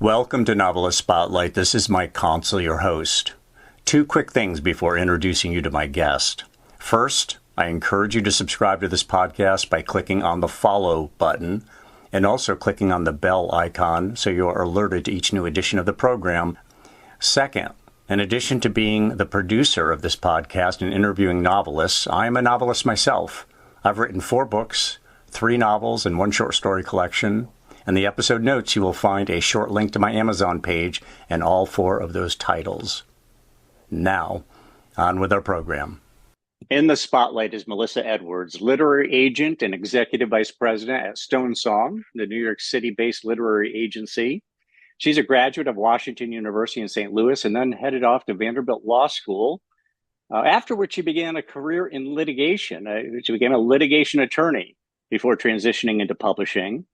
Welcome to Novelist Spotlight. This is Mike Consol, your host. Two quick things before introducing you to my guest. First, I encourage you to subscribe to this podcast by clicking on the follow button and also clicking on the bell icon so you are alerted to each new edition of the program. Second, in addition to being the producer of this podcast and interviewing novelists, I am a novelist myself. I've written 4 books, 3 novels, and 1 short story collection. In the episode notes, you will find a short link to my Amazon page and all 4 of those titles. Now, on with our program. In the spotlight is Melissa Edwards, literary agent and executive vice president at Stonesong, the New York City-based literary agency. She's a graduate of Washington University in St. Louis and then headed off to Vanderbilt Law School, after which she began a career in litigation. She became a litigation attorney before transitioning into publishing.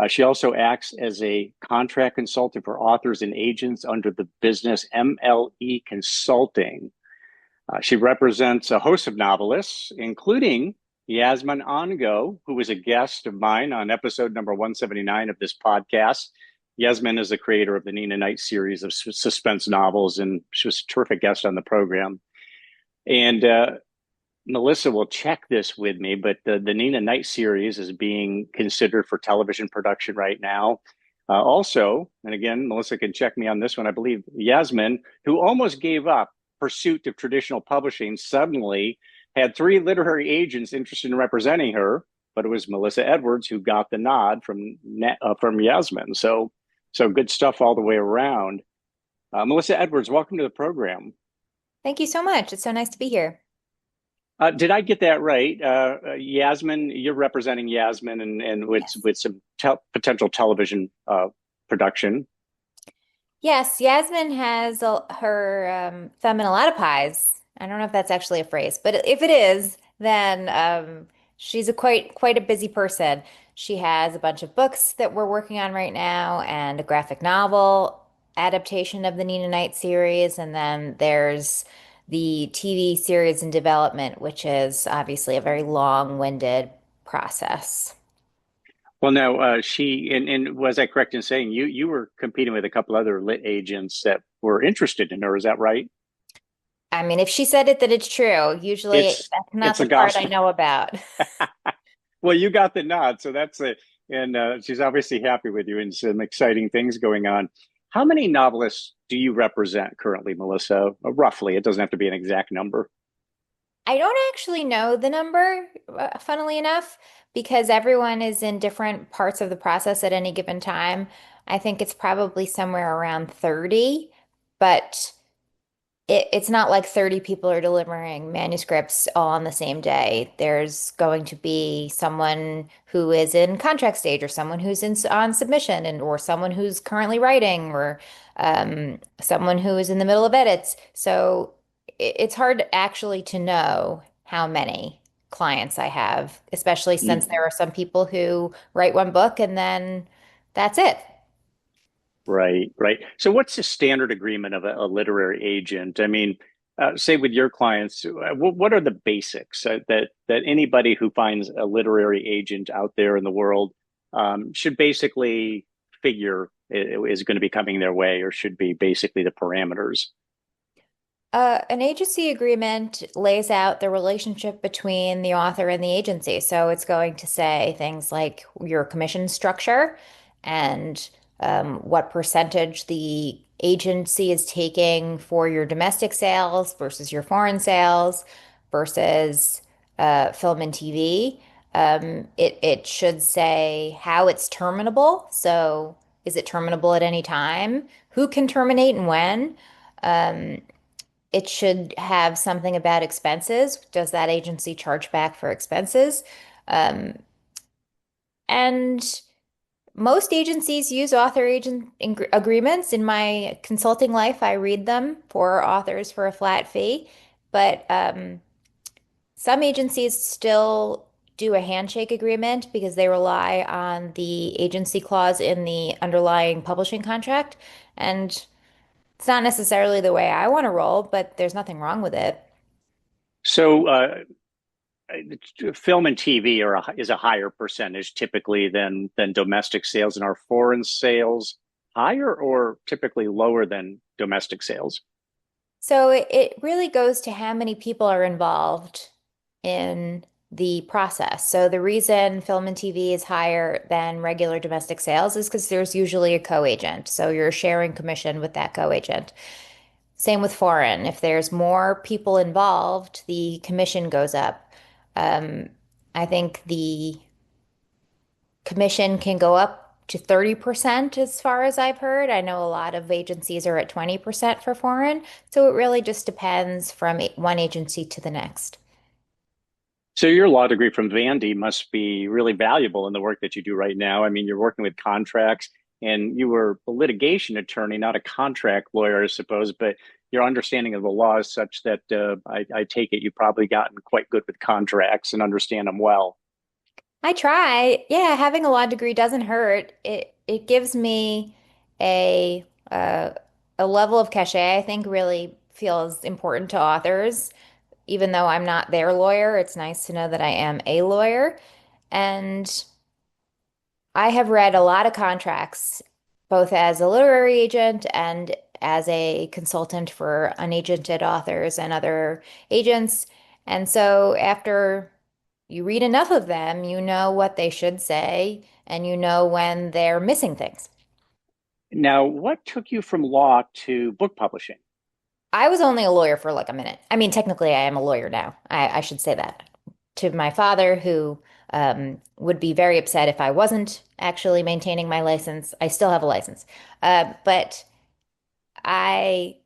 She also acts as a contract consultant for authors and agents under the business MLE Consulting. She represents a host of novelists, including Yasmin Ongo, who was a guest of mine on episode number 179 of this podcast. Yasmin is the creator of the Nina Knight series of suspense novels, and she was a terrific guest on the program. And Melissa will check this with me, but the Nina Knight series is being considered for television production right now. Also, and again, Melissa can check me on this one, I believe Yasmin, who almost gave up pursuit of traditional publishing, suddenly had 3 literary agents interested in representing her, but it was Melissa Edwards who got the nod from Yasmin. So good stuff all the way around. Melissa Edwards, welcome to the program. Thank you so much. It's so nice to be here. Did I get that right? Yasmin, you're representing Yasmin and with some potential television production. Yes, Yasmin has her thumb in a lot of pies. I don't know if that's actually a phrase, but if it is, then she's quite a busy person. She has a bunch of books that we're working on right now and a graphic novel adaptation of the Nina Knight series, and then there's the TV series in development, which is obviously a very long-winded process. Well, now and was I correct in saying you were competing with a couple other lit agents that were interested in her? Is that right? I mean, if she said it, then it's true. Usually that's not It's a the part I gospel. know about. Well, you got the nod, so that's it. And she's obviously happy with you, and some exciting things going on. How many novelists do you represent currently, Melissa? Roughly, it doesn't have to be an exact number. I don't actually know the number, funnily enough, because everyone is in different parts of the process at any given time. I think it's probably somewhere around 30, but it's not like 30 people are delivering manuscripts all on the same day. There's going to be someone who is in contract stage, or someone who's on submission, or someone who's currently writing, or someone who is in the middle of edits. So it's hard actually to know how many clients I have, especially since there are some people who write 1 book and then that's it. Right, right. So, what's the standard agreement of a literary agent? I mean, say with your clients, what are the basics that anybody who finds a literary agent out there in the world should basically figure is going to be coming their way, or should be basically the parameters? An agency agreement lays out the relationship between the author and the agency. So it's going to say things like your commission structure and what percentage the agency is taking for your domestic sales versus your foreign sales versus film and TV. It should say how it's terminable. So is it terminable at any time? Who can terminate and when? Um, it should have something about expenses. Does that agency charge back for expenses? Um, and most agencies use author agent agreements. In my consulting life, I read them for authors for a flat fee. But some agencies still do a handshake agreement because they rely on the agency clause in the underlying publishing contract. And it's not necessarily the way I want to roll, but there's nothing wrong with it. So, film and TV is a higher percentage typically than domestic sales, and our foreign sales higher or typically lower than domestic sales? So it really goes to how many people are involved in the process. So the reason film and TV is higher than regular domestic sales is because there's usually a co-agent. So you're sharing commission with that co-agent. Same with foreign. If there's more people involved, the commission goes up. Um, I think the commission can go up to 30% as far as I've heard. I know a lot of agencies are at 20% for foreign. So it really just depends from one agency to the next. So your law degree from Vandy must be really valuable in the work that you do right now. I mean, you're working with contracts and you were a litigation attorney, not a contract lawyer, I suppose, but your understanding of the law is such that I take it you've probably gotten quite good with contracts and understand them well. I try. Yeah, having a law degree doesn't hurt. It gives me a a level of cachet I think really feels important to authors. Even though I'm not their lawyer, it's nice to know that I am a lawyer. And I have read a lot of contracts, both as a literary agent and as a consultant for unagented authors and other agents. And so after you read enough of them, you know what they should say and you know when they're missing things. Now, what took you from law to book publishing? I was only a lawyer for like a minute. I mean, technically, I am a lawyer now. I should say that to my father, who would be very upset if I wasn't actually maintaining my license. I still have a license. But I,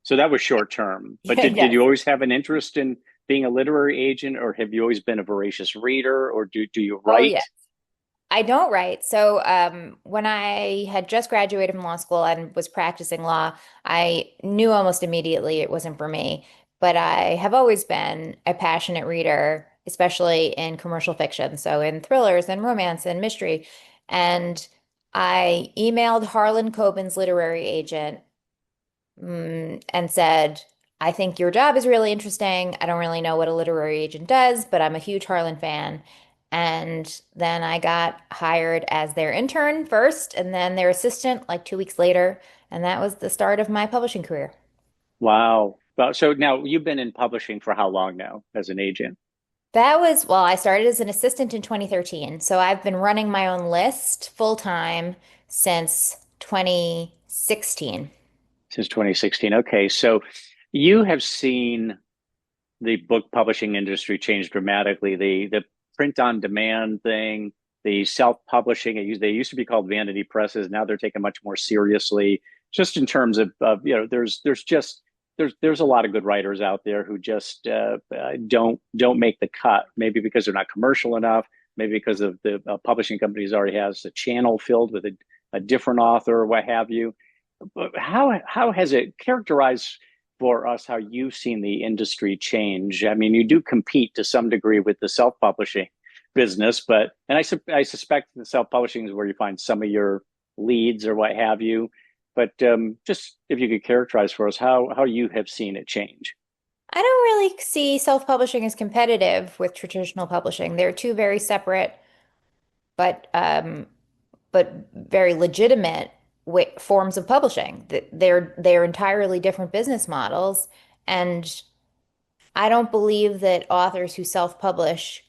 So that was short term. But did yes. you always have an interest in being a literary agent, or have you always been a voracious reader, or do you Oh, write? yeah. I don't write. So when I had just graduated from law school and was practicing law, I knew almost immediately it wasn't for me. But I have always been a passionate reader, especially in commercial fiction. So in thrillers and romance and mystery. And I emailed Harlan Coben's literary agent and said, I think your job is really interesting. I don't really know what a literary agent does, but I'm a huge Harlan fan. And then I got hired as their intern first and then their assistant like 2 weeks later. And that was the start of my publishing career. Wow. Well, so now you've been in publishing for how long now as an agent? That was, well, I started as an assistant in 2013. So I've been running my own list full time since 2016. Since 2016. Okay. So you have seen the book publishing industry change dramatically. The print on demand thing, the self-publishing, they used to be called vanity presses. Now they're taken much more seriously, just in terms of there's a lot of good writers out there who just don't make the cut. Maybe because they're not commercial enough. Maybe because of the publishing companies already has a channel filled with a different author or what have you. But how has it characterized for us how you've seen the industry change? I mean, you do compete to some degree with the self-publishing business, but I suspect the self-publishing is where you find some of your leads or what have you. But just if you could characterize for us how you have seen it change. I don't really see self-publishing as competitive with traditional publishing. They're two very separate but very legitimate forms of publishing. They're entirely different business models, and I don't believe that authors who self-publish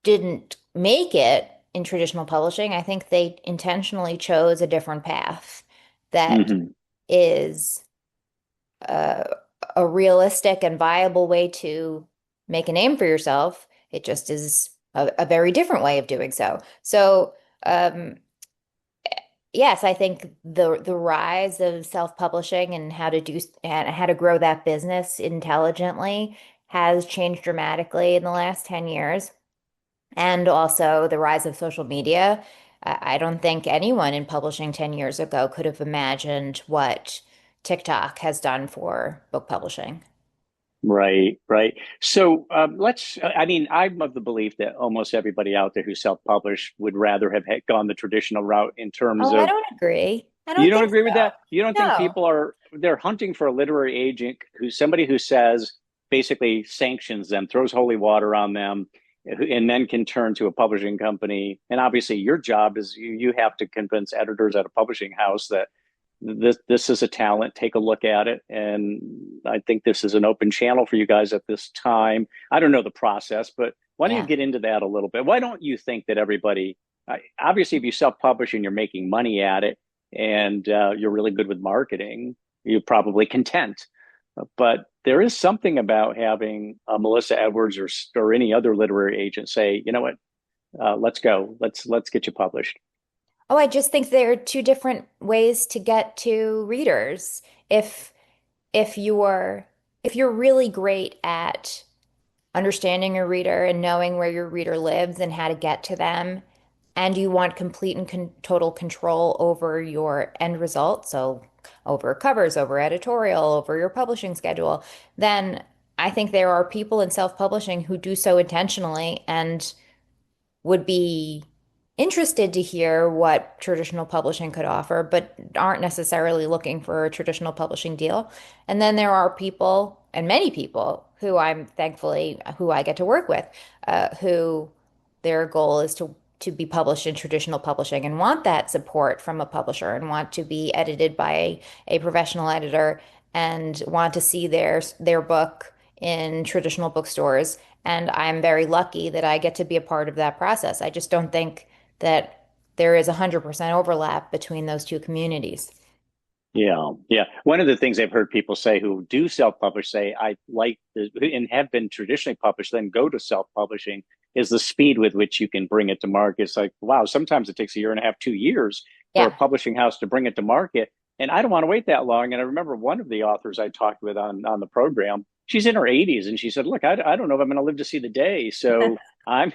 didn't make it in traditional publishing. I think they intentionally chose a different path that Mm-hmm. is uh, a realistic and viable way to make a name for yourself. It just is a very different way of doing so. So, yes, I think the rise of self-publishing and how to grow that business intelligently has changed dramatically in the last 10 years. And also the rise of social media. I don't think anyone in publishing 10 years ago could have imagined what TikTok has done for book publishing. Right, right. So I mean, I'm of the belief that almost everybody out there who self-published would rather have gone the traditional route in terms Oh, I of, don't agree. I you don't don't think agree with so. that? You don't think No. people they're hunting for a literary agent who's somebody who says, basically sanctions them, throws holy water on them, and then can turn to a publishing company. And obviously, your job is you have to convince editors at a publishing house that this is a talent. Take a look at it, and I think this is an open channel for you guys at this time. I don't know the process, but why don't you Yeah. get into that a little bit? Why don't you think that everybody? Obviously, if you self-publish and you're making money at it, and you're really good with marketing, you're probably content. But there is something about having Melissa Edwards or any other literary agent say, you know what, let's go, let's get you published. Oh, I just think there are two different ways to get to readers. If if you're if you're really great at understanding your reader and knowing where your reader lives and how to get to them, and you want complete and total control over your end result, so over covers, over editorial, over your publishing schedule, then I think there are people in self-publishing who do so intentionally and would be interested to hear what traditional publishing could offer, but aren't necessarily looking for a traditional publishing deal. And then there are people, and many people, who I'm thankfully who I get to work with, who their goal is to be published in traditional publishing and want that support from a publisher and want to be edited by a professional editor and want to see their book in traditional bookstores. And I'm very lucky that I get to be a part of that process. I just don't think that there is 100% overlap between those two communities. Yeah, yeah. One of the things I've heard people say who do self-publish say, I like and have been traditionally published, then go to self-publishing is the speed with which you can bring it to market. It's like, wow, sometimes it takes a year and a half, 2 years for a Yeah. publishing house to bring it to market. And I don't want to wait that long. And I remember one of the authors I talked with on the program, she's in her 80s, and she said, look, I don't know if I'm going to live to see the day. So I'm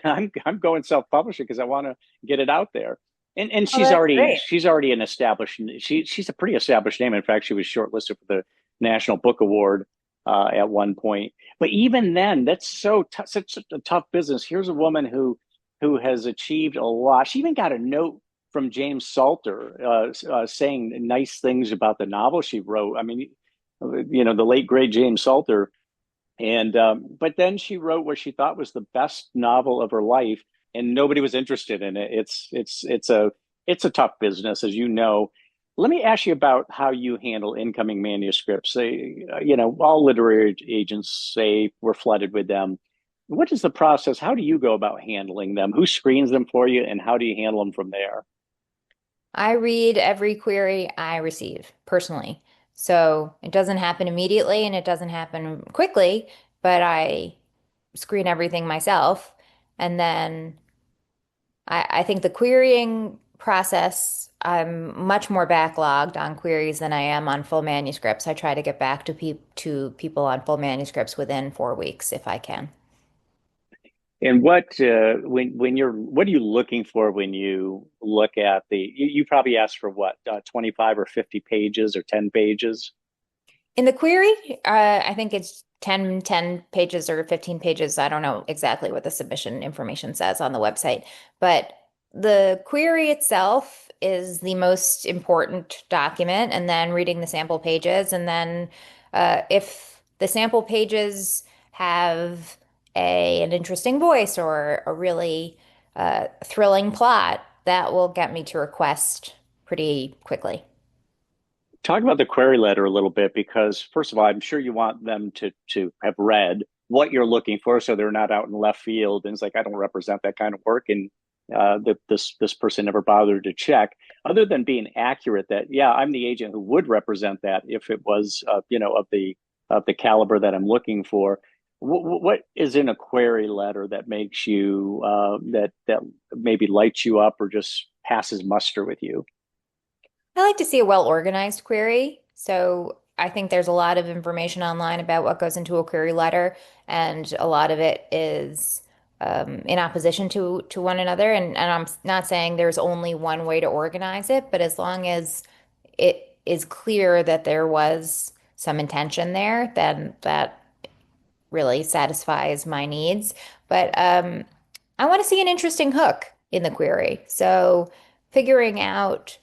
going self-publishing because I want to get it out there. And Oh, she's that's already great. she's already an established she's a pretty established name. In fact, she was shortlisted for the National Book Award at one point. But even then, that's such a tough business. Here's a woman who has achieved a lot. She even got a note from James Salter saying nice things about the novel she wrote. I mean, the late great James Salter. And but then she wrote what she thought was the best novel of her life, and nobody was interested in it. It's a tough business, as you know. Let me ask you about how you handle incoming manuscripts. All literary agents say we're flooded with them. What is the process? How do you go about handling them? Who screens them for you, and how do you handle them from there? I read every query I receive personally. So it doesn't happen immediately and it doesn't happen quickly, but I screen everything myself. And then I think the querying process, I'm much more backlogged on queries than I am on full manuscripts. I try to get back to people on full manuscripts within 4 weeks if I can. And what are you looking for when you look at you probably ask for what, 25 or 50 pages or 10 pages? In the query, I think it's ten pages or 15 pages. I don't know exactly what the submission information says on the website, but the query itself is the most important document, and then reading the sample pages. And then if the sample pages have an interesting voice or a really thrilling plot, that will get me to request pretty quickly. Talk about the query letter a little bit, because first of all, I'm sure you want them to have read what you're looking for, so they're not out in left field and it's like, I don't represent that kind of work, and this person never bothered to check. Other than being accurate, that yeah, I'm the agent who would represent that if it was of the caliber that I'm looking for. What is in a query letter that makes you that maybe lights you up or just passes muster with you? I like to see a well-organized query. So I think there's a lot of information online about what goes into a query letter, and a lot of it is in opposition to one another. And I'm not saying there's only one way to organize it, but as long as it is clear that there was some intention there, then that really satisfies my needs. But I want to see an interesting hook in the query. So figuring out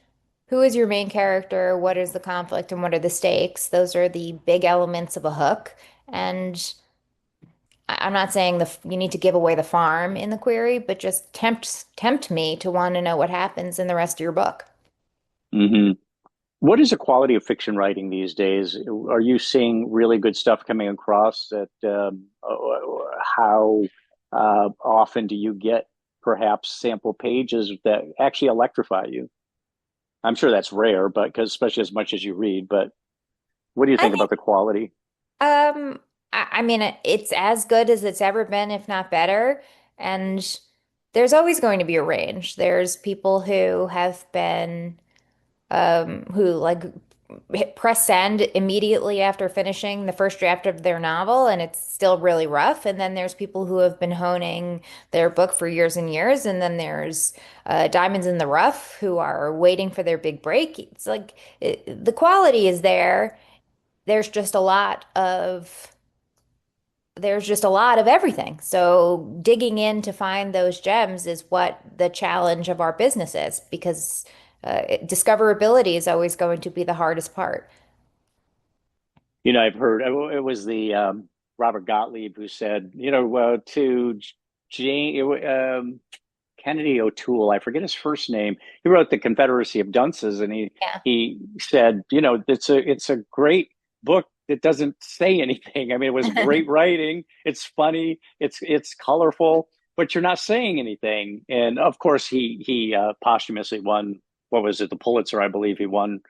who is your main character, what is the conflict, and what are the stakes, those are the big elements of a hook. And I'm not saying you need to give away the farm in the query, but just tempt me to want to know what happens in the rest of your book. Hmm. What is the quality of fiction writing these days? Are you seeing really good stuff coming across that how often do you get perhaps sample pages that actually electrify you? I'm sure that's rare, but because especially as much as you read, but what do you I think think about the quality? I mean it's as good as it's ever been, if not better. And there's always going to be a range. There's people who have been who like hit press send immediately after finishing the first draft of their novel, and it's still really rough. And then there's people who have been honing their book for years and years. And then there's diamonds in the rough who are waiting for their big break. It's like the quality is there. There's just a lot of there's just a lot of everything. So digging in to find those gems is what the challenge of our business is, because discoverability is always going to be the hardest part. I've heard it was the Robert Gottlieb who said, to Jane, Kennedy O'Toole, I forget his first name. He wrote The Confederacy of Dunces, and he Yeah. he said, it's a great book that doesn't say anything. I mean, it was great writing. It's funny. It's colorful, but you're not saying anything. And of course, he posthumously won. What was it? The Pulitzer, I believe he won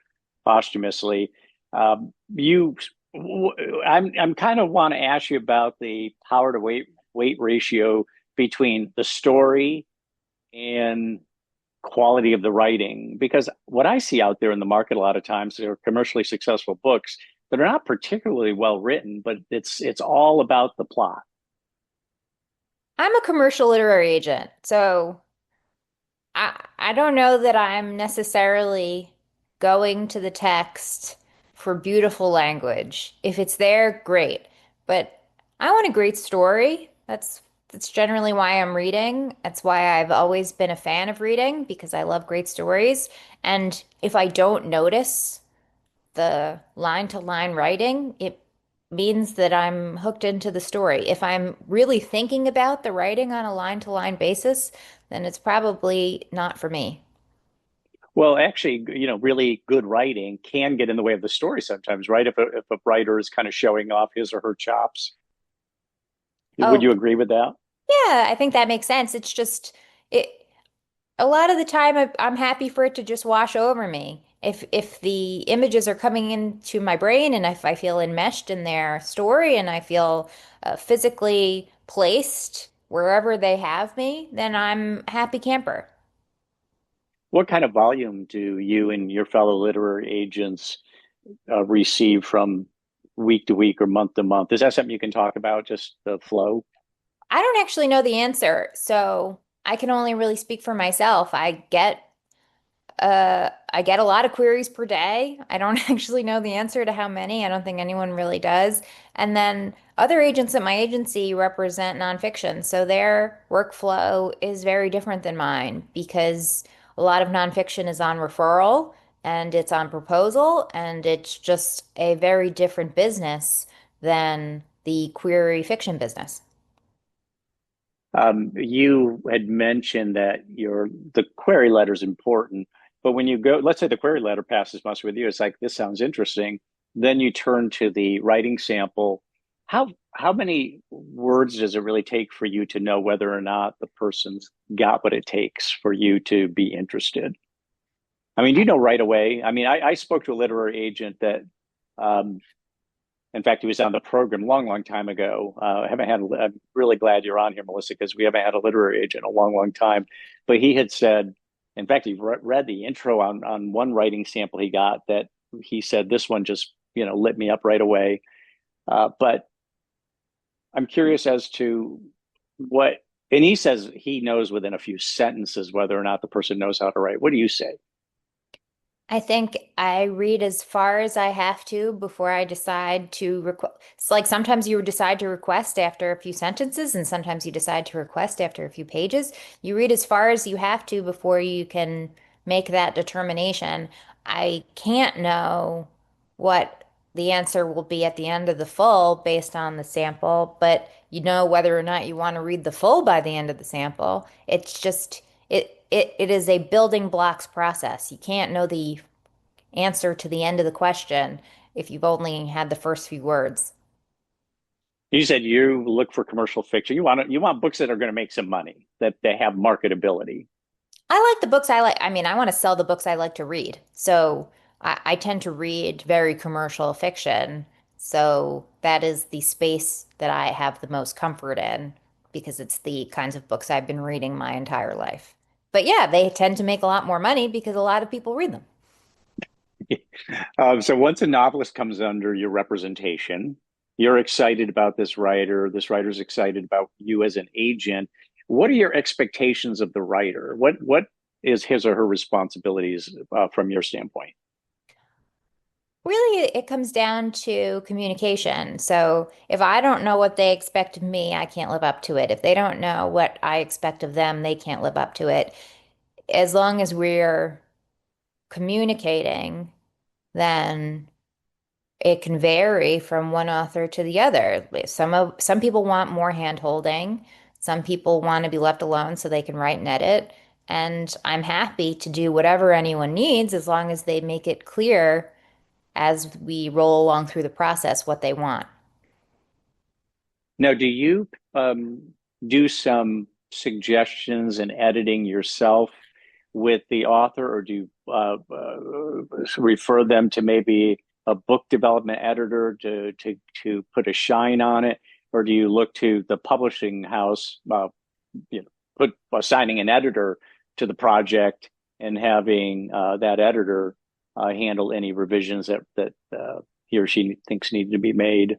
posthumously. You, I'm kind of want to ask you about the power to weight ratio between the story and quality of the writing. Because what I see out there in the market a lot of times are commercially successful books that are not particularly well written, but it's all about the plot. I'm a commercial literary agent, so I don't know that I'm necessarily going to the text for beautiful language. If it's there, great. But I want a great story. That's generally why I'm reading. That's why I've always been a fan of reading, because I love great stories. And if I don't notice the line to line writing, it means that I'm hooked into the story. If I'm really thinking about the writing on a line to line basis, then it's probably not for me. Well, actually, really good writing can get in the way of the story sometimes, right? If a writer is kind of showing off his or her chops, would Oh, you agree with that? yeah, I think that makes sense. It's just it a lot of the time I'm happy for it to just wash over me. If the images are coming into my brain and if I feel enmeshed in their story and I feel physically placed wherever they have me, then I'm happy camper. What kind of volume do you and your fellow literary agents receive from week to week or month to month? Is that something you can talk about, just the flow? I don't actually know the answer, so I can only really speak for myself. I get a lot of queries per day. I don't actually know the answer to how many. I don't think anyone really does. And then other agents at my agency represent nonfiction, so their workflow is very different than mine, because a lot of nonfiction is on referral and it's on proposal, and it's just a very different business than the query fiction business. You had mentioned that the query letter is important, but when you go, let's say the query letter passes muster with you, it's like this sounds interesting. Then you turn to the writing sample. How many words does it really take for you to know whether or not the person's got what it takes for you to be interested? I mean, do you know right away? I mean, I spoke to a literary agent that um, in fact, he was on the program a long, long time ago. I haven't had. I'm really glad you're on here, Melissa, because we haven't had a literary agent in a long, long time. But he had said, in fact, he read the intro on one writing sample he got that he said this one just lit me up right away. But I'm curious as to what, and he says he knows within a few sentences whether or not the person knows how to write. What do you say? I think I read as far as I have to before I decide to request. It's like sometimes you decide to request after a few sentences, and sometimes you decide to request after a few pages. You read as far as you have to before you can make that determination. I can't know what. the answer will be at the end of the full based on the sample, but you know whether or not you want to read the full by the end of the sample. It's just it is a building blocks process. You can't know the answer to the end of the question if you've only had the first few words. You said you look for commercial fiction. You want books that are going to make some money, that they have marketability. I like the books I like. I mean, I want to sell the books I like to read. So I tend to read very commercial fiction. So that is the space that I have the most comfort in because it's the kinds of books I've been reading my entire life. But yeah, they tend to make a lot more money because a lot of people read them. So once a novelist comes under your representation, you're excited about this writer. This writer's excited about you as an agent. What are your expectations of the writer? What is his or her responsibilities from your standpoint? Really, it comes down to communication. So if I don't know what they expect of me, I can't live up to it. If they don't know what I expect of them, they can't live up to it. As long as we're communicating, then it can vary from one author to the other. Some people want more hand holding. Some people want to be left alone so they can write and edit. And I'm happy to do whatever anyone needs as long as they make it clear as we roll along through the process what they want. Now, do you do some suggestions and editing yourself with the author, or do you refer them to maybe a book development editor to put a shine on it, or do you look to the publishing house, put assigning an editor to the project and having that editor handle any revisions that he or she thinks need to be made?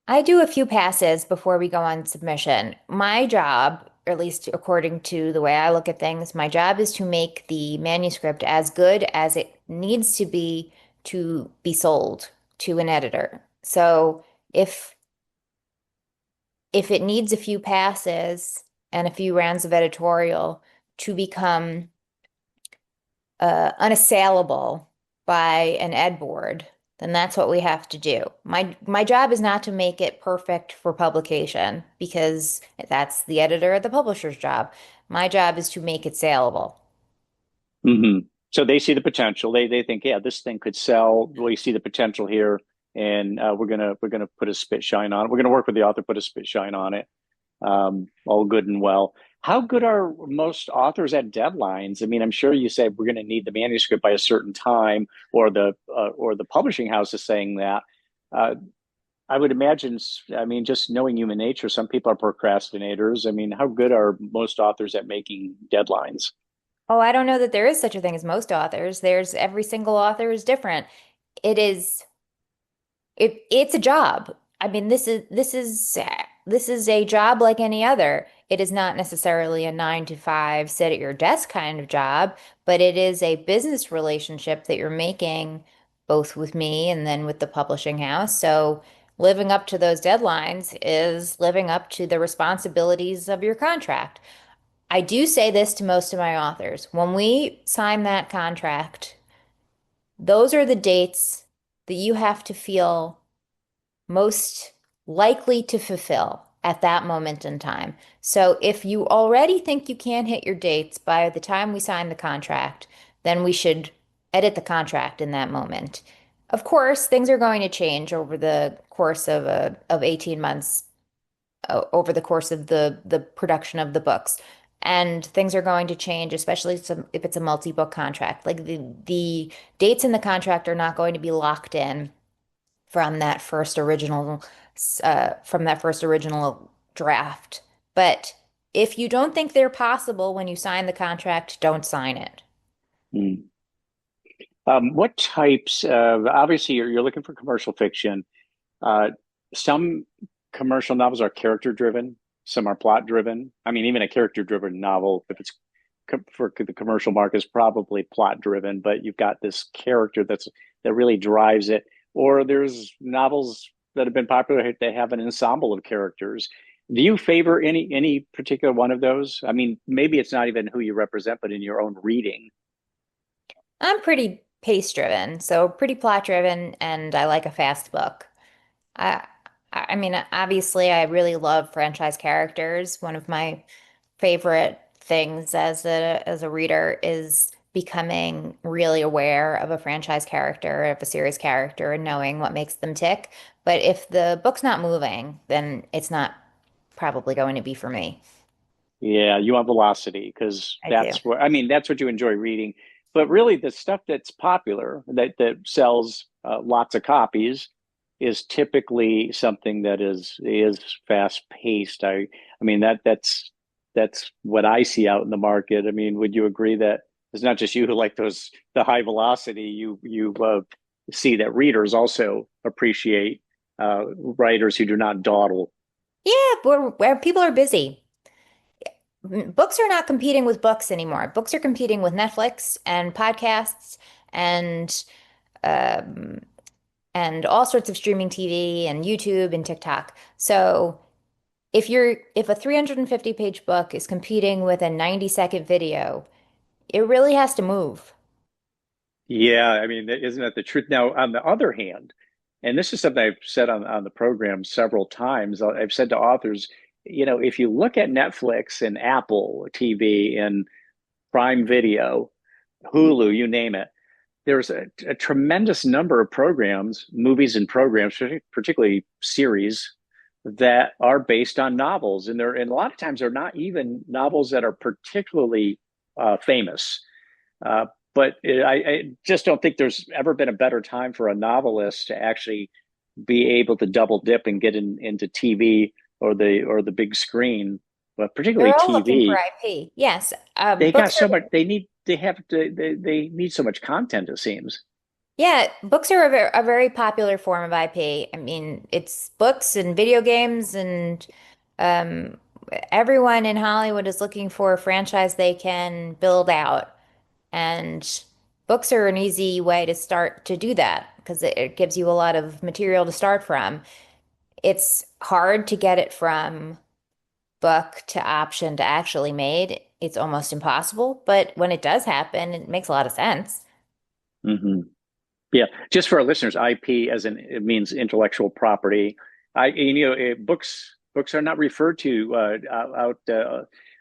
I do a few passes before we go on submission. My job, or at least according to the way I look at things, my job is to make the manuscript as good as it needs to be sold to an editor. So if if it needs a few passes and a few rounds of editorial to become unassailable by an ed board, then that's what we have to do. My job is not to make it perfect for publication because that's the editor or the publisher's job. My job is to make it saleable. Hmm. So they see the potential. They think, yeah, this thing could sell. We see the potential here, and we're gonna put a spit shine on it. We're gonna work with the author, put a spit shine on it. All good and well. How good are most authors at deadlines? I mean, I'm sure you say we're going to need the manuscript by a certain time, or the publishing house is saying that. Uh, I would imagine. I mean, just knowing human nature, some people are procrastinators. I mean, how good are most authors at making deadlines? Oh, I don't know that there is such a thing as most authors. There's every single author is different. It is it's a job. I mean, this is a job like any other. It is not necessarily a 9 to 5 sit at your desk kind of job, but it is a business relationship that you're making both with me and then with the publishing house. So living up to those deadlines is living up to the responsibilities of your contract. I do say this to most of my authors. When we sign that contract, those are the dates that you have to feel most likely to fulfill at that moment in time. So if you already think you can't hit your dates by the time we sign the contract, then we should edit the contract in that moment. Of course, things are going to change over the course of 18 months, over the course of the production of the books. And things are going to change, especially if it's a multi-book contract. Like the dates in the contract are not going to be locked in from that first original from that first original draft. But if you don't think they're possible when you sign the contract, don't sign it. Mm. What types of, obviously you're looking for commercial fiction. Uh, some commercial novels are character driven, some are plot driven. I mean, even a character driven novel, if it's for the commercial market, is probably plot driven, but you've got this character that really drives it. Or there's novels that have been popular that have an ensemble of characters. Do you favor any particular one of those? I mean, maybe it's not even who you represent, but in your own reading. I'm pretty pace driven, so pretty plot driven, and I like a fast book. I I mean, obviously, I really love franchise characters. One of my favorite things as a reader is becoming really aware of a franchise character, of a series character, and knowing what makes them tick. But if the book's not moving, then it's not probably going to be for me. Yeah, you want velocity because I do. that's what you enjoy reading. But really, the stuff that's popular that sells lots of copies is typically something that is fast paced. I mean that's what I see out in the market. I mean, would you agree that it's not just you who like the high velocity? You see that readers also appreciate writers who do not dawdle. Yeah, where people are busy. Books are not competing with books anymore. Books are competing with Netflix and podcasts and um, and all sorts of streaming TV and YouTube and TikTok. So if a 350 page book is competing with a 90-second video, it really has to move. Yeah, I mean, isn't that the truth? Now, on the other hand, and this is something I've said on the program several times, I've said to authors, if you look at Netflix and Apple TV and Prime Video, Hulu, you name it, there's a tremendous number of programs, movies and programs, particularly series, that are based on novels, and a lot of times they're not even novels that are particularly famous. Uh, but I just don't think there's ever been a better time for a novelist to actually be able to double dip and get into TV or the big screen, but particularly They're all looking for TV. IP. Yes, They got books so are much. They need so much content. It seems. yeah, books are a very popular form of IP. I mean, it's books and video games and um, everyone in Hollywood is looking for a franchise they can build out. And books are an easy way to start to do that because it gives you a lot of material to start from. It's hard to get it from book to option to actually made. It's almost impossible, but when it does happen, it makes a lot of sense. Hmm. Yeah, just for our listeners, IP as in it means intellectual property. Books are not referred to out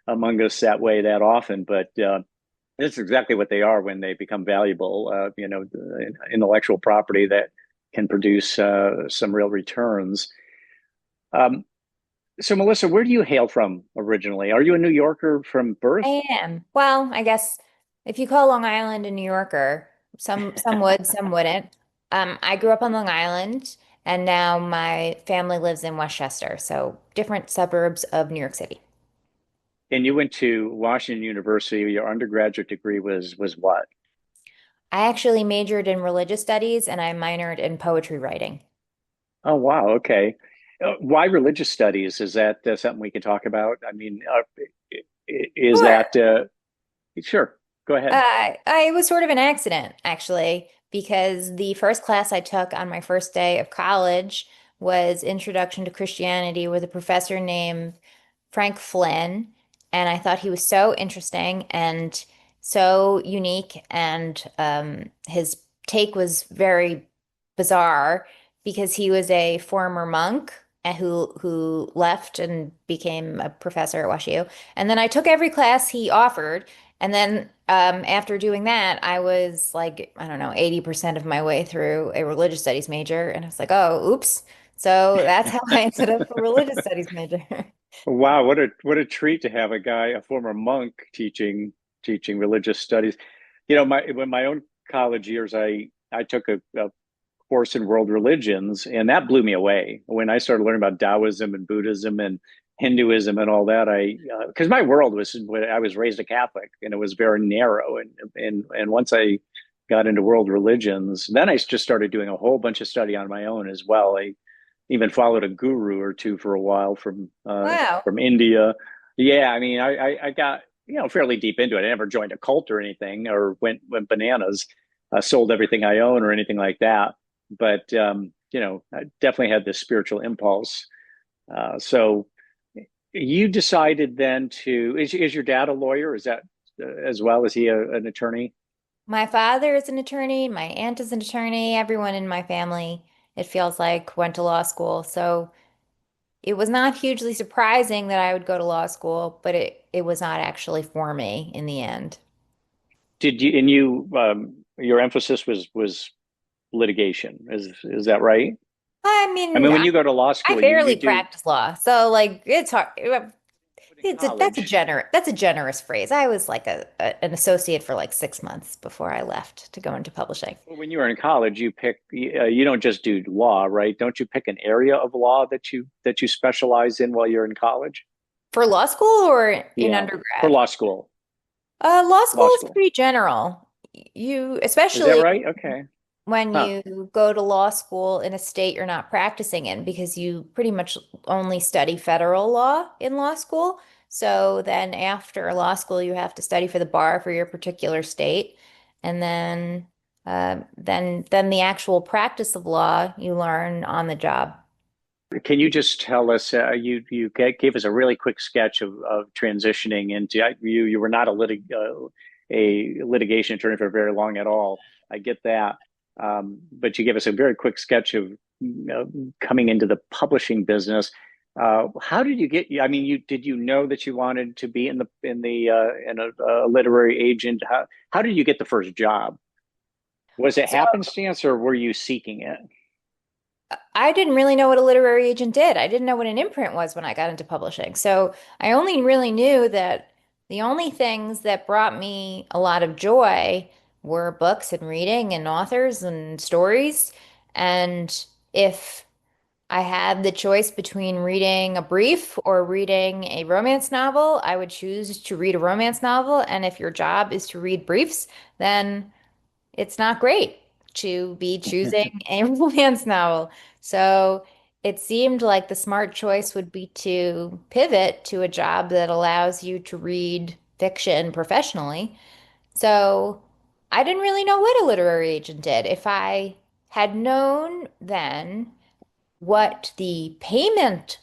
among us that way that often, but that's exactly what they are when they become valuable. Intellectual property that can produce some real returns. Um, so, Melissa, where do you hail from originally? Are you a New Yorker from birth? I am. Well, I guess if you call Long Island a New Yorker, some would, some wouldn't. I grew up on Long Island, and now my family lives in Westchester, so different suburbs of New York City. And you went to Washington University. Your undergraduate degree was what? I actually majored in religious studies and I minored in poetry writing. Oh, wow. Okay. Why religious studies? Is that something we can talk about? I mean, is Sure. that sure? Go ahead. It was sort of an accident, actually, because the first class I took on my first day of college was Introduction to Christianity with a professor named Frank Flynn. And I thought he was so interesting and so unique. And his take was very bizarre because he was a former monk who left and became a professor at WashU. And then I took every class he offered. And then after doing that, I was like, I don't know, 80% of my way through a religious studies major. And I was like, oh, oops. So that's how I ended up a religious studies major. Wow, what a treat to have a former monk teaching religious studies. My own college years, I took a course in world religions, and that blew me away when I started learning about Taoism and Buddhism and Hinduism and all that. Because my world was I was raised a Catholic, and it was very narrow. And once I got into world religions, then I just started doing a whole bunch of study on my own as well. I even followed a guru or two for a while Wow. from India. Yeah, I mean, I got fairly deep into it. I never joined a cult or anything, or went bananas, sold everything I own or anything like that. But I definitely had this spiritual impulse. So you decided then to is your dad a lawyer? Is that as well? Is he an attorney? My father is an attorney, my aunt is an attorney, everyone in my family, it feels like, went to law school. So it was not hugely surprising that I would go to law school, but it was not actually for me in the end. Did you and you your emphasis was litigation? Is that right? I I mean, mean, when you go to law I school, you barely do practice law, so like it's hard. in college. That's a generous phrase. I was like an associate for like 6 months before I left to go into publishing. Well, when you were in college, you don't just do law, right? Don't you pick an area of law that you specialize in while you're in college? For law school or in Yeah, for undergrad? law school. Law Law school is school. pretty general. You, Is that especially right? Okay. when Huh. you go to law school in a state you're not practicing in, because you pretty much only study federal law in law school. So then after law school, you have to study for the bar for your particular state. And then the actual practice of law you learn on the job. Can you just tell us? Gave us a really quick sketch of transitioning into you were not a litigation attorney for very long at all. I get that, but you gave us a very quick sketch of coming into the publishing business. How did you get? I mean, you did you know that you wanted to be in a literary agent? How did you get the first job? Was it So happenstance or were you seeking it? I didn't really know what a literary agent did. I didn't know what an imprint was when I got into publishing. So I only really knew that the only things that brought me a lot of joy were books and reading and authors and stories. And if I had the choice between reading a brief or reading a romance novel, I would choose to read a romance novel. And if your job is to read briefs, then it's not great to be choosing a romance novel. So it seemed like the smart choice would be to pivot to a job that allows you to read fiction professionally. So I didn't really know what a literary agent did. If I had known then what the payment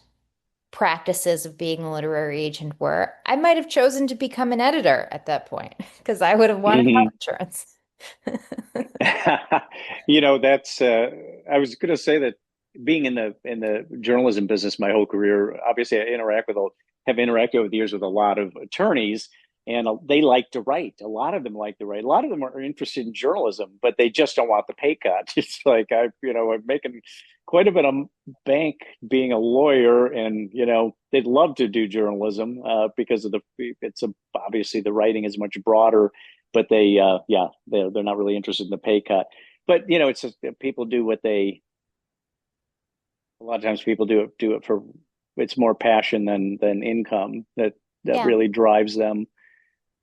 practices of being a literary agent were, I might have chosen to become an editor at that point because I would have wanted health Mhm. insurance. That's I was going to say that being in the journalism business my whole career, obviously have interacted over the years with a lot of attorneys, and they like to write. A lot of them like to write. A lot of them are interested in journalism, but they just don't want the pay cut. It's like I'm making quite a bit of bank being a lawyer, and they'd love to do journalism because of obviously the writing is much broader, but they're not really interested in the pay cut. But it's just, people do what they a lot of times people do it for it's more passion than income that Yeah. really drives them.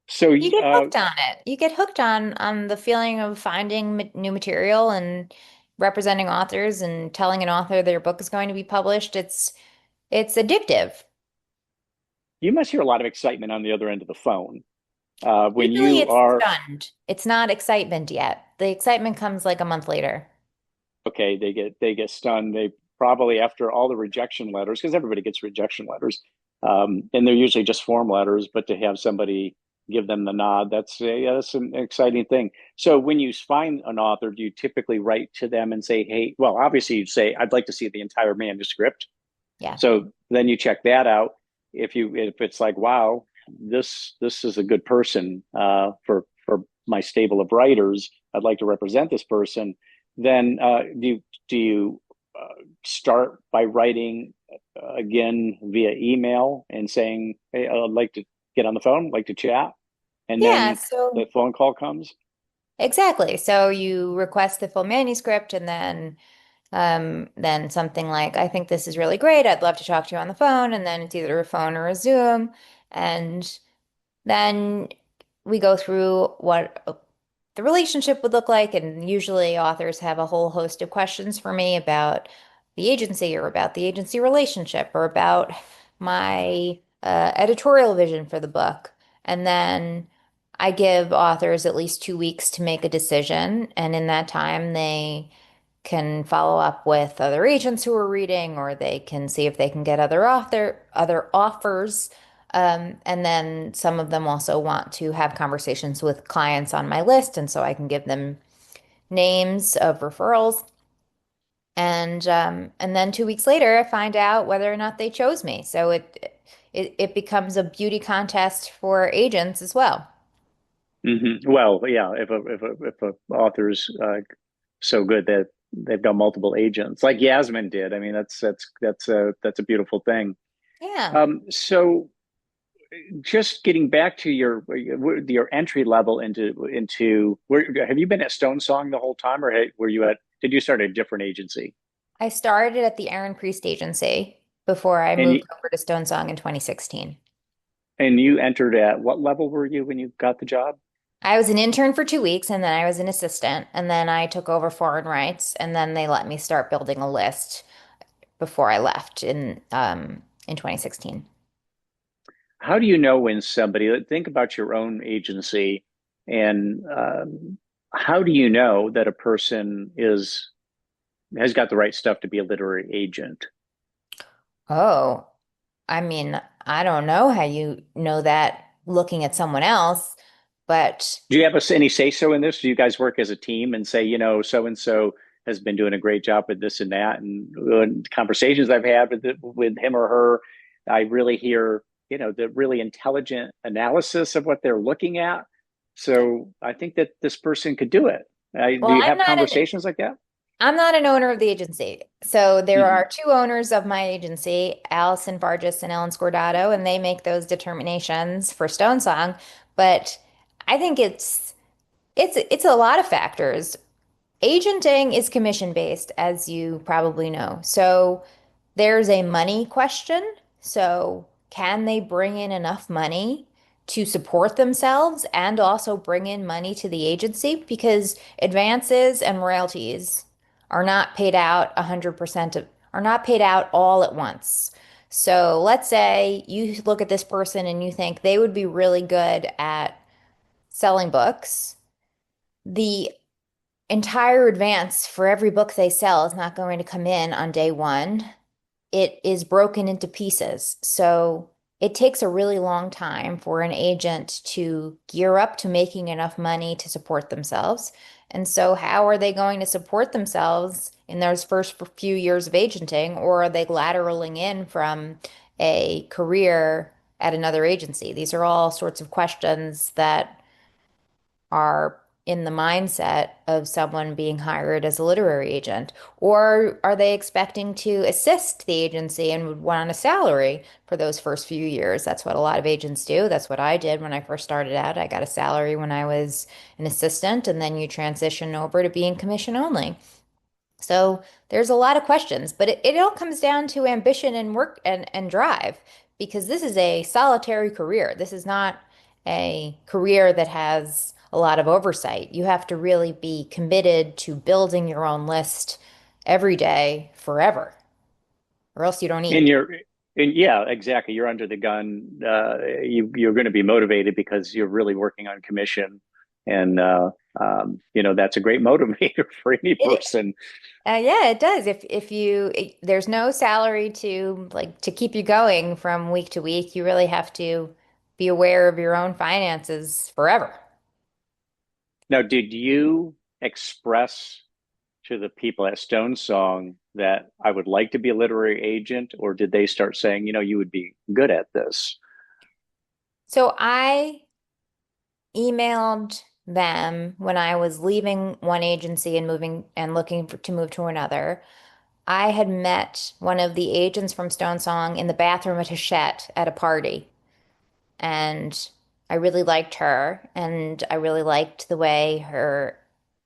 So You get hooked on it. You get hooked on the feeling of finding new material and representing authors and telling an author their book is going to be published. It's addictive. you must hear a lot of excitement on the other end of the phone when Usually you it's are stunned. It's not excitement yet. The excitement comes like a month later. okay. They get stunned. They probably after all the rejection letters because everybody gets rejection letters, and they're usually just form letters. But to have somebody give them the nod, that's an exciting thing. So when you find an author, do you typically write to them and say, "Hey, well, obviously you'd say I'd like to see the entire manuscript." Yeah. So then you check that out. If it's like, wow, this is a good person for my stable of writers, I'd like to represent this person. Then do you start by writing again via email and saying, hey, I'd like to get on the phone, like to chat, and Yeah, then so the phone call comes. exactly. So you request the full manuscript and then something like, I think this is really great. I'd love to talk to you on the phone. And then it's either a phone or a Zoom. And then we go through what the relationship would look like. And usually authors have a whole host of questions for me about the agency or about the agency relationship or about my editorial vision for the book. And then I give authors at least 2 weeks to make a decision. And in that time, they can follow up with other agents who are reading, or they can see if they can get other offers. And then some of them also want to have conversations with clients on my list, and so I can give them names of referrals. And then 2 weeks later, I find out whether or not they chose me. So it becomes a beauty contest for agents as well. Well, yeah, if a author's so good that they've got multiple agents, like Yasmin did, I mean, that's a beautiful thing. Yeah. So just getting back to your entry level into where have you been at Stonesong the whole time, or were you at did you start a different agency? I started at the Aaron Priest Agency before I And moved you, over to Stonesong in 2016. and you entered at what level were you when you got the job? I was an intern for 2 weeks and then I was an assistant and then I took over foreign rights and then they let me start building a list before I left in 2016. How do you know when somebody, think about your own agency, and how do you know that a person is has got the right stuff to be a literary agent? Oh, I mean, I don't know how you know that looking at someone else, but Do you have any say so in this? Do you guys work as a team and say, so and so has been doing a great job with this and that? And conversations I've had with him or her, I really hear, the really intelligent analysis of what they're looking at. So I think that this person could do it. Do well, you have conversations like that? I'm not an owner of the agency. So there Hmm. are two owners of my agency, Allison Vargas and Ellen Scordato, and they make those determinations for Stonesong. But I think it's a lot of factors. Agenting is commission based, as you probably know. So there's a money question. So can they bring in enough money to support themselves and also bring in money to the agency? Because advances and royalties are not paid out 100% are not paid out all at once. So let's say you look at this person and you think they would be really good at selling books. The entire advance for every book they sell is not going to come in on day one. It is broken into pieces. So it takes a really long time for an agent to gear up to making enough money to support themselves. And so, how are they going to support themselves in those first few years of agenting, or are they lateraling in from a career at another agency? These are all sorts of questions that are in the mindset of someone being hired as a literary agent? Or are they expecting to assist the agency and would want a salary for those first few years? That's what a lot of agents do. That's what I did when I first started out. I got a salary when I was an assistant, and then you transition over to being commission only. So there's a lot of questions, but it all comes down to ambition and work and drive because this is a solitary career. This is not a career that has a lot of oversight. You have to really be committed to building your own list every day forever, or else you don't And eat. you're, and yeah, exactly. You're under the gun. You're going to be motivated because you're really working on commission, and that's a great motivator for any It, person. yeah, it does. There's no salary to keep you going from week to week. You really have to be aware of your own finances forever. Now, did you express to the people at Stonesong that I would like to be a literary agent, or did they start saying, you would be good at this? So I emailed them when I was leaving one agency and moving and to move to another. I had met one of the agents from Stonesong in the bathroom at Hachette at a party, and I really liked her, and I really liked the way her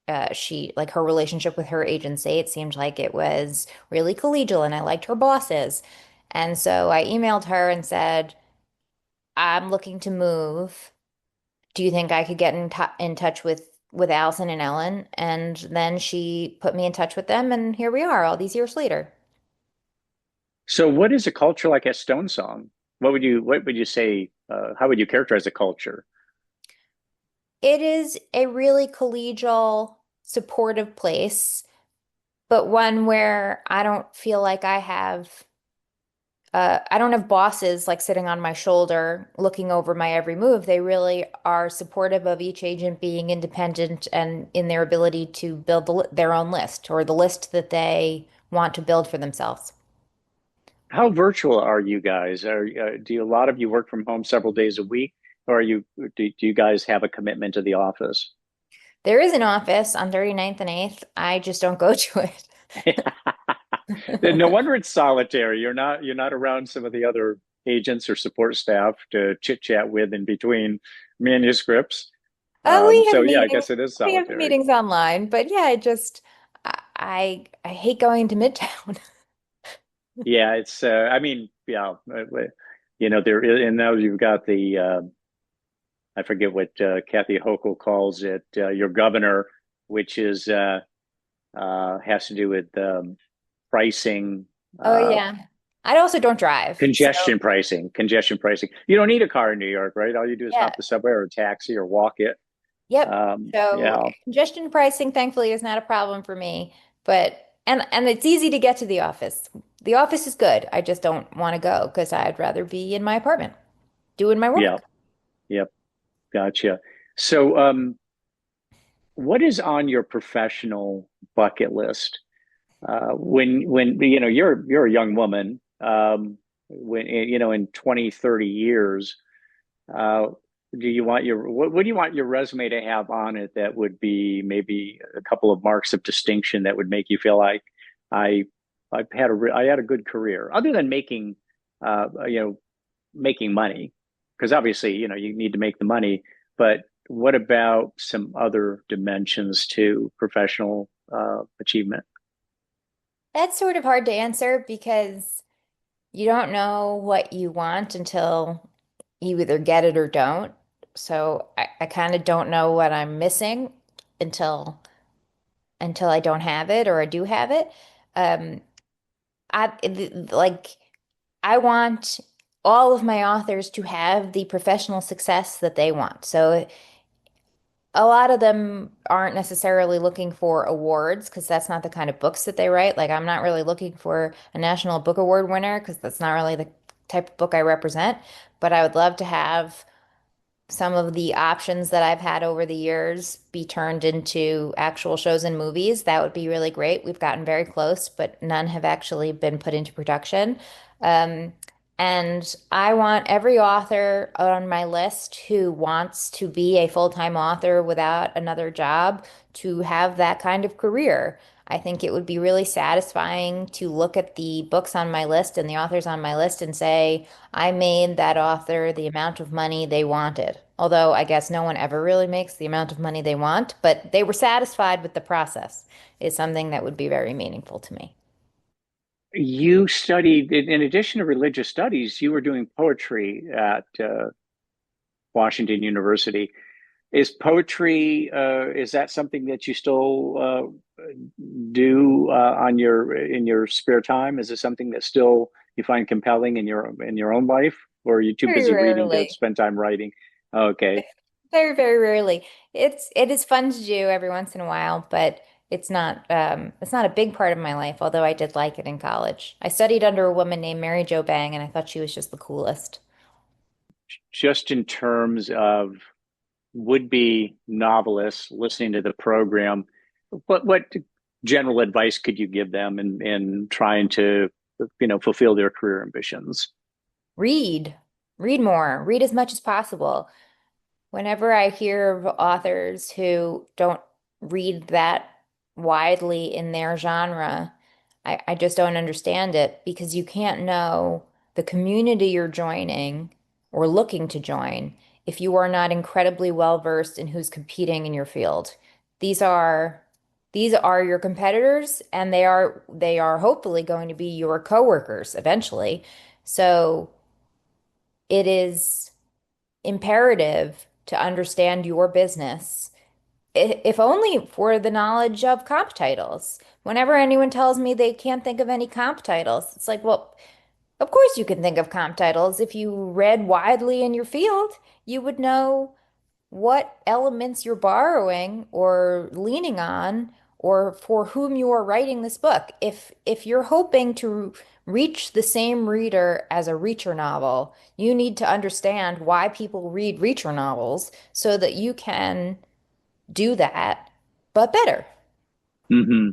relationship with her agency. It seemed like it was really collegial, and I liked her bosses. And so I emailed her and said, I'm looking to move. Do you think I could get in touch with Allison and Ellen? And then she put me in touch with them, and here we are all these years later. So, what is a culture like at Stonesong? What would you say? How would you characterize the culture? It is a really collegial, supportive place, but one where I don't feel like I have I don't have bosses like sitting on my shoulder looking over my every move. They really are supportive of each agent being independent and in their ability to build their own list or the list that they want to build for themselves. How virtual are you guys? Do a lot of you work from home several days a week, or do you guys have a commitment to the office? There is an office on 39th and 8th. I just don't go to No it. wonder it's solitary. You're not around some of the other agents or support staff to chit chat with in between manuscripts. Oh, we have So yeah, I meetings. guess it is We have solitary. meetings online, but yeah, I hate going to Midtown. Yeah, it's I mean, yeah, there is, and now you've got the I forget what Kathy Hochul calls it, your governor, which is has to do with pricing, Oh uh, yeah. I also don't drive. So congestion pricing. You don't need a car in New York, right? All you do is yeah. hop the subway or a taxi or walk it. Yep. So Yeah, congestion pricing, thankfully, is not a problem for me. But and it's easy to get to the office. The office is good. I just don't want to go because I'd rather be in my apartment doing my yeah, work. yep, gotcha. So, what is on your professional bucket list? When you're a young woman, when in 20, 30 years, uh, do you want what do you want your resume to have on it that would be maybe a couple of marks of distinction that would make you feel like I I had a good career other than making money, because obviously you need to make the money, but what about some other dimensions to professional achievement? That's sort of hard to answer because you don't know what you want until you either get it or don't. So I kind of don't know what I'm missing until I don't have it or I do have it. Um, like I want all of my authors to have the professional success that they want. So a lot of them aren't necessarily looking for awards because that's not the kind of books that they write. Like I'm not really looking for a National Book Award winner because that's not really the type of book I represent. But I would love to have some of the options that I've had over the years be turned into actual shows and movies. That would be really great. We've gotten very close, but none have actually been put into production. Um, and I want every author on my list who wants to be a full-time author without another job to have that kind of career. I think it would be really satisfying to look at the books on my list and the authors on my list and say, I made that author the amount of money they wanted. Although I guess no one ever really makes the amount of money they want, but they were satisfied with the process is something that would be very meaningful to me. You studied, in addition to religious studies, you were doing poetry at Washington University. Is that something that you still do on in your spare time? Is it something that still you find compelling in your own life, or are you too Very busy reading to rarely. spend time writing? Okay. Very, very rarely. It is fun to do every once in a while, but it's not a big part of my life, although I did like it in college. I studied under a woman named Mary Jo Bang, and I thought she was just the coolest. Just in terms of would-be novelists listening to the program, what general advice could you give them in trying to fulfill their career ambitions? Read. Read more. Read as much as possible. Whenever I hear of authors who don't read that widely in their genre, I just don't understand it because you can't know the community you're joining or looking to join if you are not incredibly well versed in who's competing in your field. These are these are your competitors and they are hopefully going to be your coworkers eventually. So it is imperative to understand your business, if only for the knowledge of comp titles. Whenever anyone tells me they can't think of any comp titles, it's like, well, of course you can think of comp titles. If you read widely in your field, you would know what elements you're borrowing or leaning on or for whom you are writing this book. If you're hoping to reach the same reader as a Reacher novel, you need to understand why people read Reacher novels so that you can do that, but better. Hmm.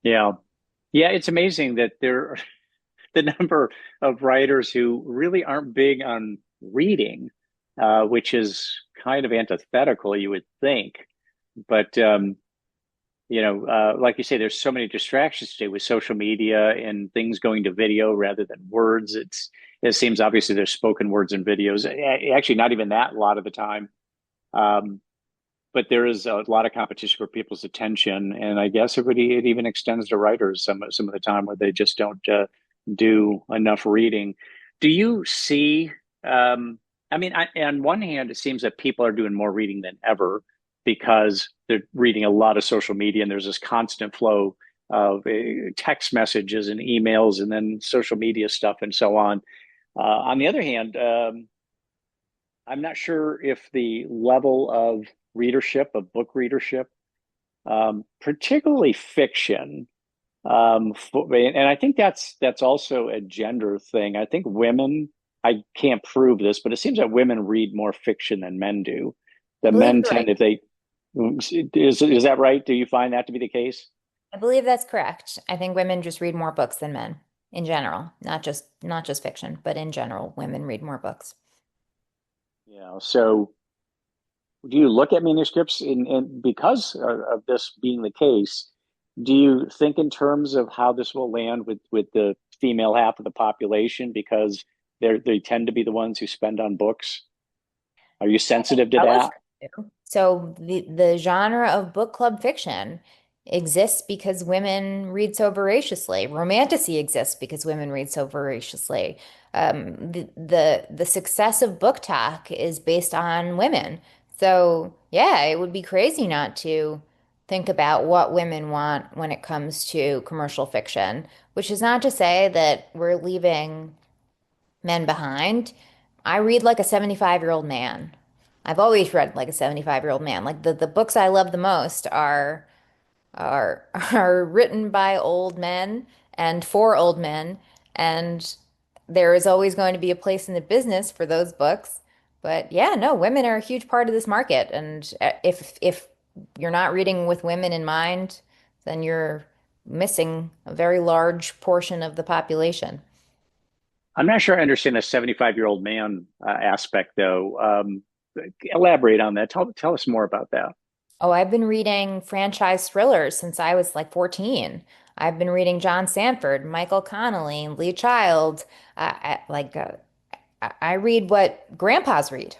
Yeah. Yeah, it's amazing that there the number of writers who really aren't big on reading, which is kind of antithetical, you would think. But like you say, there's so many distractions today with social media and things going to video rather than words. It seems obviously there's spoken words and videos. Actually, not even that a lot of the time. Um, but there is a lot of competition for people's attention, and I guess it even extends to writers some of the time where they just don't do enough reading. Do you see? I mean, on one hand, it seems that people are doing more reading than ever because they're reading a lot of social media, and there's this constant flow of text messages and emails, and then social media stuff, and so on. On the other hand, I'm not sure if the level of readership, of book readership, particularly fiction, and I think that's also a gender thing. I think women, I can't prove this, but it seems that women read more fiction than men do. I The believe men you're tend, right. if they, is that right? Do you find that to be the case? I believe that's correct. I think women just read more books than men in general, not just fiction, but in general, women read more books. So do you look at manuscripts in because of this being the case? Do you think in terms of how this will land with the female half of the population because they tend to be the ones who spend on books? Are you I think sensitive to Bella's that? too. So the genre of book club fiction exists because women read so voraciously. Romantasy exists because women read so voraciously. The success of book talk is based on women. So yeah, it would be crazy not to think about what women want when it comes to commercial fiction, which is not to say that we're leaving men behind. I read like a 75-year-old man. I've always read like a 75-year-old man. Like the books I love the most are are written by old men and for old men, and there is always going to be a place in the business for those books. But yeah, no, women are a huge part of this market, and if you're not reading with women in mind, then you're missing a very large portion of the population. I'm not sure I understand the 75-year-old man aspect, though. Elaborate on that. Tell us more about that. Oh, I've been reading franchise thrillers since I was like 14. I've been reading John Sanford, Michael Connelly, Lee Child. I read what grandpas read.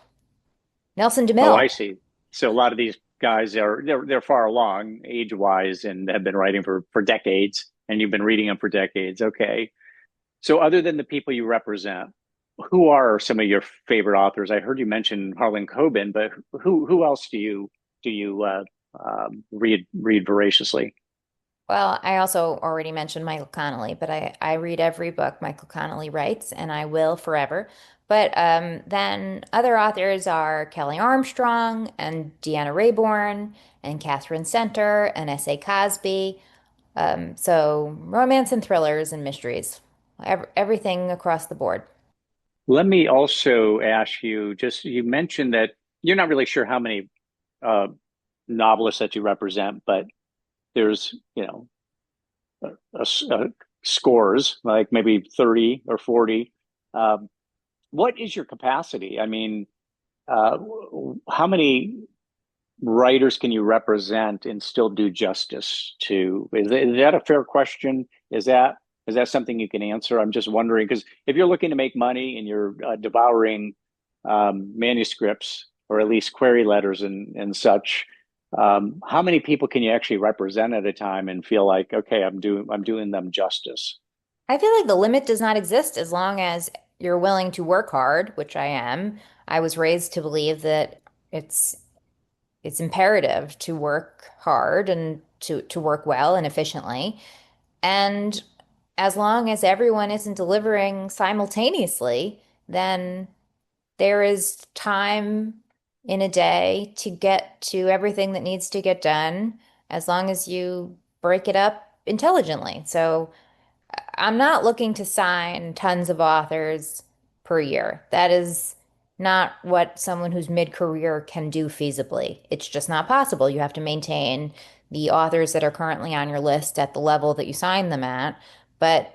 Nelson Oh, I DeMille. see. So a lot of these guys they're far along age wise and have been writing for decades, and you've been reading them for decades. Okay. So other than the people you represent, who are some of your favorite authors? I heard you mention Harlan Coben, but who else do you read voraciously? Well, I also already mentioned Michael Connelly, but I read every book Michael Connelly writes, and I will forever. But then other authors are Kelly Armstrong and Deanna Raybourn and Catherine Center and S.A. Cosby. So romance and thrillers and mysteries, everything across the board. Let me also ask you, just you mentioned that you're not really sure how many uh, novelists that you represent, but there's, scores, like maybe 30 or 40. Um, what is your capacity? I mean, uh, how many writers can you represent and still do justice to? Is that a fair question? Is that something you can answer? I'm just wondering because if you're looking to make money and you're devouring manuscripts or at least query letters and such, how many people can you actually represent at a time and feel like, okay, I'm doing them justice? I feel like the limit does not exist as long as you're willing to work hard, which I am. I was raised to believe that it's it's imperative to work hard and to work well and efficiently. And as long as everyone isn't delivering simultaneously, then there is time in a day to get to everything that needs to get done. as long as you break it up intelligently. So I'm not looking to sign tons of authors per year. That is not what someone who's mid-career can do feasibly. It's just not possible. You have to maintain the authors that are currently on your list at the level that you sign them at. But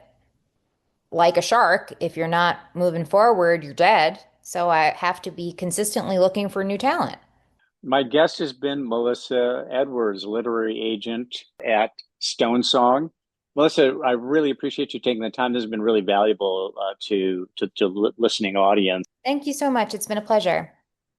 like a shark, if you're not moving forward, you're dead. So I have to be consistently looking for new talent. My guest has been Melissa Edwards, literary agent at Stonesong. Melissa, I really appreciate you taking the time. This has been really valuable to listening audience. Thank you so much. It's been a pleasure.